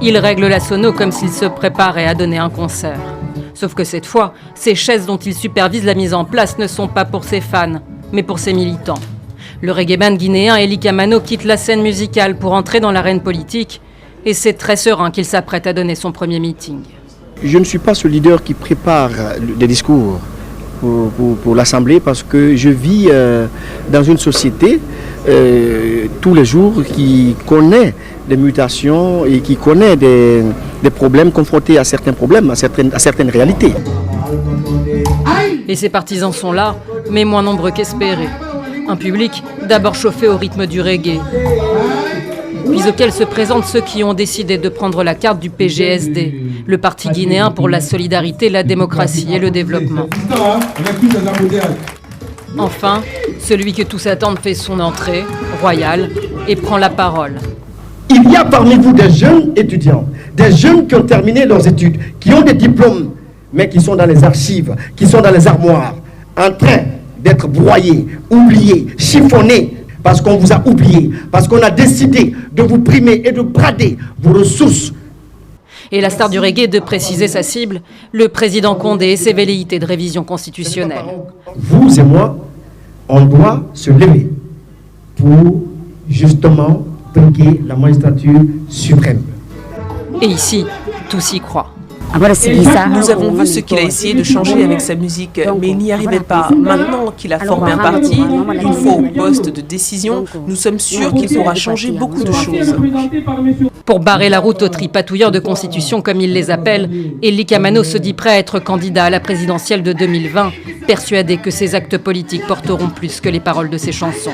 Il règle la sono comme s'il se préparait à donner un concert. Sauf que cette fois, ces chaises dont il supervise la mise en place ne sont pas pour ses fans, mais pour ses militants. Le reggae band guinéen Eli Kamano quitte la scène musicale pour entrer dans l'arène politique et c'est très serein qu'il s'apprête à donner son premier meeting. Je ne suis pas ce leader qui prépare des discours pour l'Assemblée parce que je vis dans une société tous les jours qui connaît des mutations et qui connaît des problèmes confrontés à certains problèmes, à certaines réalités. Et ses partisans sont là, mais moins nombreux qu'espérés. Un public d'abord chauffé au rythme du reggae, puis auquel se présentent ceux qui ont décidé de prendre la carte du PGSD, le Parti guinéen pour la solidarité, la démocratie et le développement. Enfin, celui que tous attendent fait son entrée, royale, et prend la parole. Il y a parmi vous des jeunes étudiants, des jeunes qui ont terminé leurs études, qui ont des diplômes, mais qui sont dans les archives, qui sont dans les armoires, en train d'être broyés, oubliés, chiffonnés, parce qu'on vous a oublié, parce qu'on a décidé de vous primer et de brader vos ressources. Et la star du reggae de préciser sa cible, le président Condé et ses velléités de révision constitutionnelle. Vous et moi, on doit se lever pour justement briguer la magistrature suprême. Et ici, tous y croient. Nous avons vu ce qu'il a essayé de changer avec sa musique, mais il n'y arrivait pas. Maintenant qu'il a formé un parti, une fois au poste de décision, nous sommes sûrs qu'il pourra changer beaucoup de choses. Pour barrer la route aux tripatouilleurs de constitution, comme il les appelle, Eli Kamano se dit prêt à être candidat à la présidentielle de 2020, persuadé que ses actes politiques porteront plus que les paroles de ses chansons.